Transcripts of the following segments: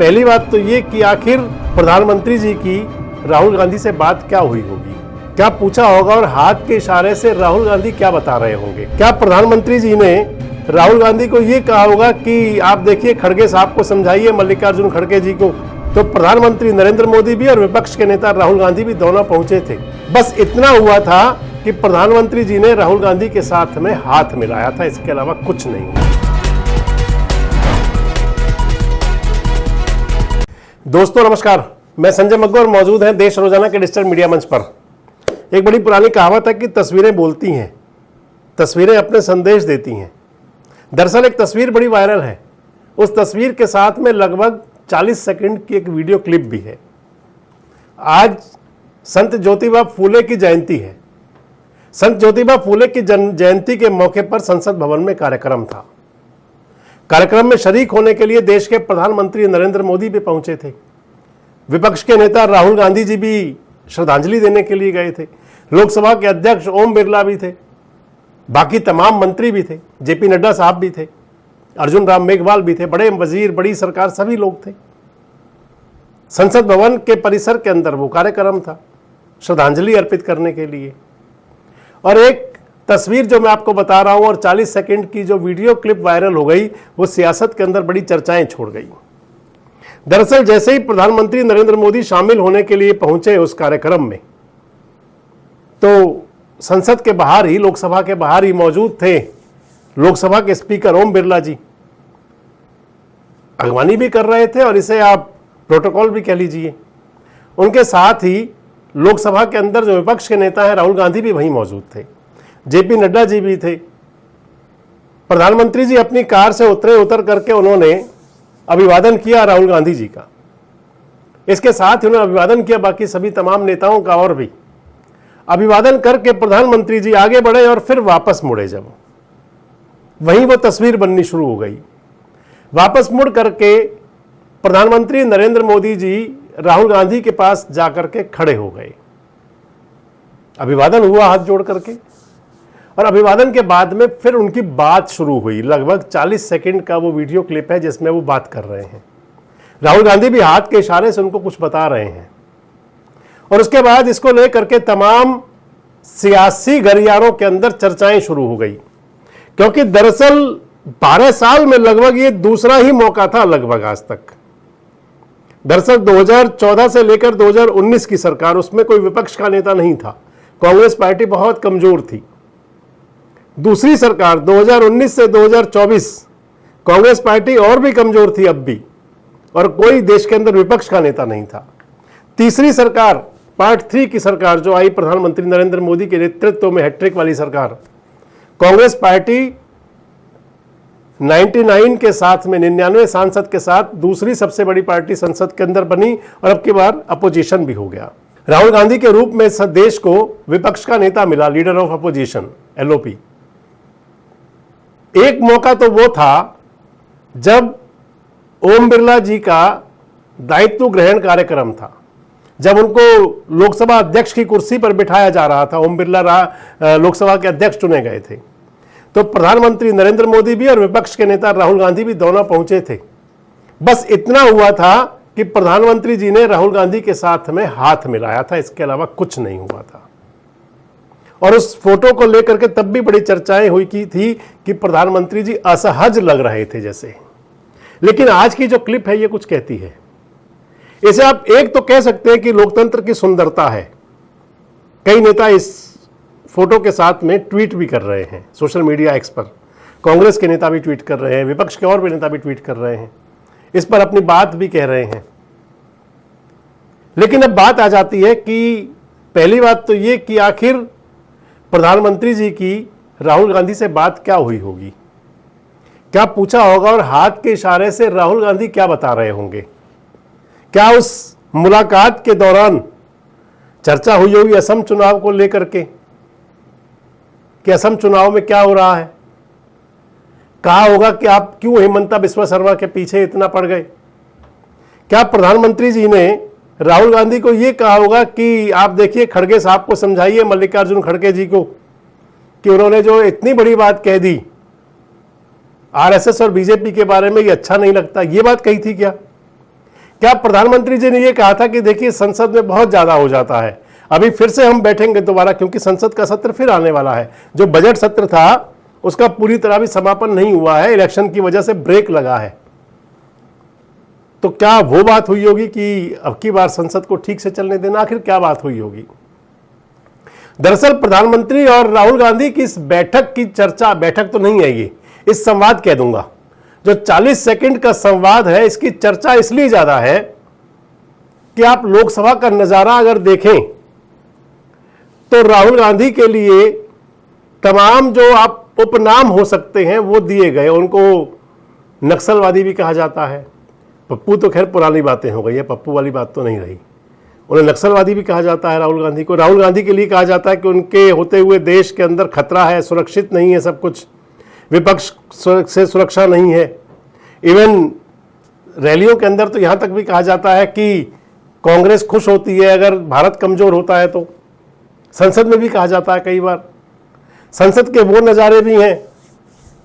पहली बात तो ये कि आखिर प्रधानमंत्री जी की राहुल गांधी से बात क्या हुई होगी, क्या पूछा होगा और हाथ के इशारे से राहुल गांधी क्या बता रहे होंगे। क्या प्रधानमंत्री जी ने राहुल गांधी को ये कहा होगा कि आप देखिए खड़गे साहब को समझाइए, मल्लिकार्जुन खड़गे जी को। तो प्रधानमंत्री नरेंद्र मोदी भी और विपक्ष के नेता राहुल गांधी भी दोनों पहुंचे थे। बस इतना हुआ था कि प्रधानमंत्री जी ने राहुल गांधी के साथ में हाथ मिलाया था, इसके अलावा कुछ नहीं हुआ। दोस्तों नमस्कार, मैं संजय मग्गो और मौजूद हैं देश रोजाना के डिजिटल मीडिया मंच पर। एक बड़ी पुरानी कहावत है कि तस्वीरें बोलती हैं, तस्वीरें अपने संदेश देती हैं। दरअसल एक तस्वीर बड़ी वायरल है। उस तस्वीर के साथ में लगभग 40 सेकंड की एक वीडियो क्लिप भी है। आज संत ज्योतिबा फूले की जयंती है। संत ज्योतिबा फूले की जयंती के मौके पर संसद भवन में कार्यक्रम था। कार्यक्रम में शरीक होने के लिए देश के प्रधानमंत्री नरेंद्र मोदी भी पहुंचे थे। विपक्ष के नेता राहुल गांधी जी भी श्रद्धांजलि देने के लिए गए थे। लोकसभा के अध्यक्ष ओम बिरला भी थे, बाकी तमाम मंत्री भी थे, जेपी नड्डा साहब भी थे, अर्जुन राम मेघवाल भी थे, बड़े वजीर, बड़ी सरकार, सभी लोग थे। संसद भवन के परिसर के अंदर वो कार्यक्रम था श्रद्धांजलि अर्पित करने के लिए। और एक तस्वीर जो मैं आपको बता रहा हूं और 40 सेकंड की जो वीडियो क्लिप वायरल हो गई, वो सियासत के अंदर बड़ी चर्चाएं छोड़ गई। दरअसल जैसे ही प्रधानमंत्री नरेंद्र मोदी शामिल होने के लिए पहुंचे उस कार्यक्रम में, तो संसद के बाहर ही, लोकसभा के बाहर ही मौजूद थे लोकसभा के स्पीकर ओम बिरला जी। अगवानी भी कर रहे थे और इसे आप प्रोटोकॉल भी कह लीजिए। उनके साथ ही लोकसभा के अंदर जो विपक्ष के नेता हैं राहुल गांधी भी वहीं मौजूद थे, जेपी नड्डा जी भी थे। प्रधानमंत्री जी अपनी कार से उतर करके उन्होंने अभिवादन किया राहुल गांधी जी का। इसके साथ ही उन्होंने अभिवादन किया बाकी सभी तमाम नेताओं का और भी। अभिवादन करके प्रधानमंत्री जी आगे बढ़े और फिर वापस मुड़े। जब वहीं वो तस्वीर बननी शुरू हो गई। वापस मुड़ करके प्रधानमंत्री नरेंद्र मोदी जी राहुल गांधी के पास जाकर के खड़े हो गए। अभिवादन हुआ हाथ जोड़ करके, और अभिवादन के बाद में फिर उनकी बात शुरू हुई। लगभग 40 सेकंड का वो वीडियो क्लिप है जिसमें वो बात कर रहे हैं। राहुल गांधी भी हाथ के इशारे से उनको कुछ बता रहे हैं। और उसके बाद इसको लेकर के तमाम सियासी गलियारों के अंदर चर्चाएं शुरू हो गई, क्योंकि दरअसल 12 साल में लगभग ये दूसरा ही मौका था लगभग आज तक। दरअसल 2014 से लेकर 2019 की सरकार, उसमें कोई विपक्ष का नेता नहीं था। कांग्रेस पार्टी बहुत कमजोर थी। दूसरी सरकार 2019 से 2024 कांग्रेस पार्टी और भी कमजोर थी अब भी, और कोई देश के अंदर विपक्ष का नेता नहीं था। तीसरी सरकार पार्ट 3 की सरकार जो आई प्रधानमंत्री नरेंद्र मोदी के नेतृत्व में, हैट्रिक वाली सरकार, कांग्रेस पार्टी 99 के साथ में 99 सांसद के साथ दूसरी सबसे बड़ी पार्टी संसद के अंदर बनी, और अब की बार अपोजिशन भी हो गया। राहुल गांधी के रूप में देश को विपक्ष का नेता मिला, लीडर ऑफ अपोजिशन, एलओपी। एक मौका तो वो था जब ओम बिरला जी का दायित्व ग्रहण कार्यक्रम था, जब उनको लोकसभा अध्यक्ष की कुर्सी पर बिठाया जा रहा था। ओम बिरला लोकसभा के अध्यक्ष चुने गए थे। तो प्रधानमंत्री नरेंद्र मोदी भी और विपक्ष के नेता राहुल गांधी भी दोनों पहुंचे थे। बस इतना हुआ था कि प्रधानमंत्री जी ने राहुल गांधी के साथ में हाथ मिलाया था, इसके अलावा कुछ नहीं हुआ था। और उस फोटो को लेकर के तब भी बड़ी चर्चाएं हुई की थी कि प्रधानमंत्री जी असहज लग रहे थे जैसे। लेकिन आज की जो क्लिप है ये कुछ कहती है। इसे आप एक तो कह सकते हैं कि लोकतंत्र की सुंदरता है। कई नेता इस फोटो के साथ में ट्वीट भी कर रहे हैं सोशल मीडिया एक्स पर। कांग्रेस के नेता भी ट्वीट कर रहे हैं, विपक्ष के और भी नेता भी ट्वीट कर रहे हैं, इस पर अपनी बात भी कह रहे हैं। लेकिन अब बात आ जाती है कि पहली बात तो ये कि आखिर प्रधानमंत्री जी की राहुल गांधी से बात क्या हुई होगी, क्या पूछा होगा और हाथ के इशारे से राहुल गांधी क्या बता रहे होंगे। क्या उस मुलाकात के दौरान चर्चा हुई होगी असम चुनाव को लेकर के कि असम चुनाव में क्या हो रहा है। कहा होगा कि आप क्यों हेमंता बिस्वा शर्मा के पीछे इतना पड़ गए। क्या प्रधानमंत्री जी ने राहुल गांधी को यह कहा होगा कि आप देखिए खड़गे साहब को समझाइए, मल्लिकार्जुन खड़गे जी को, कि उन्होंने जो इतनी बड़ी बात कह दी आरएसएस और बीजेपी के बारे में, ये अच्छा नहीं लगता, ये बात कही थी क्या? क्या प्रधानमंत्री जी ने यह कहा था कि देखिए संसद में बहुत ज्यादा हो जाता है, अभी फिर से हम बैठेंगे दोबारा क्योंकि संसद का सत्र फिर आने वाला है। जो बजट सत्र था उसका पूरी तरह भी समापन नहीं हुआ है, इलेक्शन की वजह से ब्रेक लगा है। तो क्या वो बात हुई होगी कि अब की बार संसद को ठीक से चलने देना, आखिर क्या बात हुई होगी? दरअसल प्रधानमंत्री और राहुल गांधी की इस बैठक की चर्चा, बैठक तो नहीं है ये, इस संवाद कह दूंगा, जो 40 सेकंड का संवाद है, इसकी चर्चा इसलिए ज्यादा है कि आप लोकसभा का नजारा अगर देखें तो राहुल गांधी के लिए तमाम जो आप उपनाम हो सकते हैं वो दिए गए। उनको नक्सलवादी भी कहा जाता है, पप्पू तो खैर पुरानी बातें हो गई है, पप्पू वाली बात तो नहीं रही। उन्हें नक्सलवादी भी कहा जाता है राहुल गांधी को। राहुल गांधी के लिए कहा जाता है कि उनके होते हुए देश के अंदर खतरा है, सुरक्षित नहीं है सब कुछ, विपक्ष से सुरक्षा नहीं है। इवन रैलियों के अंदर तो यहां तक भी कहा जाता है कि कांग्रेस खुश होती है अगर भारत कमजोर होता है तो। संसद में भी कहा जाता है कई बार। संसद के वो नज़ारे भी हैं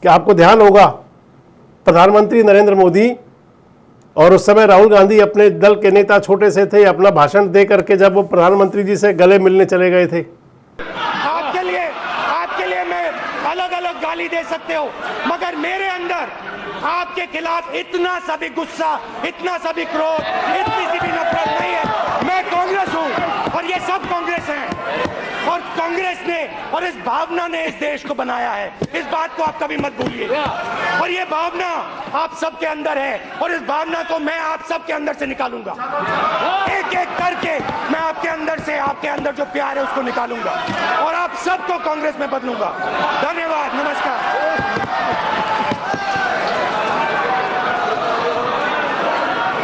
कि आपको ध्यान होगा, प्रधानमंत्री नरेंद्र मोदी और उस समय राहुल गांधी अपने दल के नेता छोटे से थे, अपना भाषण दे करके जब वो प्रधानमंत्री जी से गले मिलने चले गए थे। आपके लिए मैं अलग अलग गाली दे सकते हो, मगर मेरे अंदर आपके खिलाफ इतना सा भी गुस्सा, इतना सा भी क्रोध, इतनी सी भी नफरत नहीं है। मैं कांग्रेस हूं और ये सब कांग्रेस हैं, और कांग्रेस ने और इस भावना ने इस देश को बनाया है। इस बात को आप कभी मत भूलिए। और ये भावना आप सबके अंदर है और इस भावना को मैं आप सबके अंदर से निकालूंगा। एक एक करके मैं आपके अंदर से, आपके अंदर जो प्यार है उसको निकालूंगा और आप सबको कांग्रेस में बदलूंगा। धन्यवाद, नमस्कार।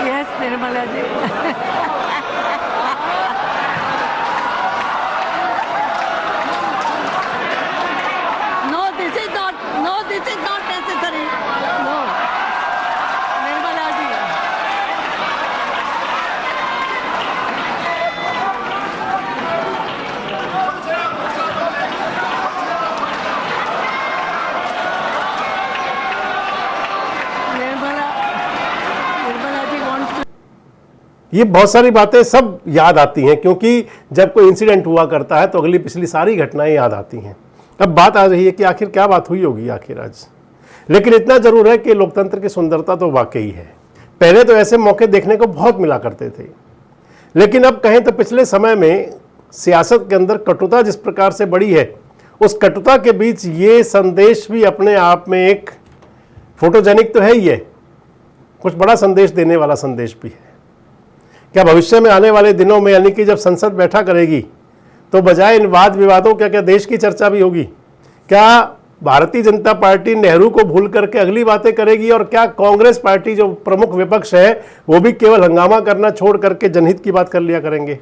Yes Nirmala ji. This is not necessary. No. Nirmala ji. Nirmala ji wants to... ये बहुत सारी बातें सब याद आती हैं क्योंकि जब कोई इंसिडेंट हुआ करता है तो अगली पिछली सारी घटनाएं याद आती हैं। अब बात आ रही है कि आखिर क्या बात हुई होगी आखिर आज। लेकिन इतना जरूर है कि लोकतंत्र की सुंदरता तो वाकई है। पहले तो ऐसे मौके देखने को बहुत मिला करते थे, लेकिन अब कहें तो पिछले समय में सियासत के अंदर कटुता जिस प्रकार से बढ़ी है, उस कटुता के बीच ये संदेश भी अपने आप में एक फोटोजेनिक तो है ही है, कुछ बड़ा संदेश देने वाला संदेश भी है। क्या भविष्य में आने वाले दिनों में, यानी कि जब संसद बैठा करेगी, तो बजाय इन वाद विवादों क्या क्या देश की चर्चा भी होगी? क्या भारतीय जनता पार्टी नेहरू को भूल करके अगली बातें करेगी? और क्या कांग्रेस पार्टी जो प्रमुख विपक्ष है वो भी केवल हंगामा करना छोड़ करके जनहित की बात कर लिया करेंगे?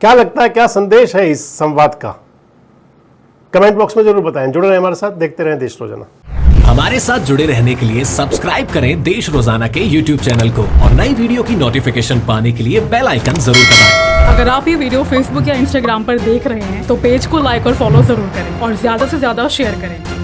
क्या लगता है, क्या संदेश है इस संवाद का? कमेंट बॉक्स में जरूर बताएं। जुड़े रहें हमारे साथ, देखते रहें देश रोजाना। हमारे साथ जुड़े रहने के लिए सब्सक्राइब करें देश रोजाना के YouTube चैनल को और नई वीडियो की नोटिफिकेशन पाने के लिए बेल आइकन जरूर दबाएं। अगर आप ये वीडियो Facebook या Instagram पर देख रहे हैं तो पेज को लाइक और फॉलो जरूर करें और ज्यादा से ज्यादा शेयर करें।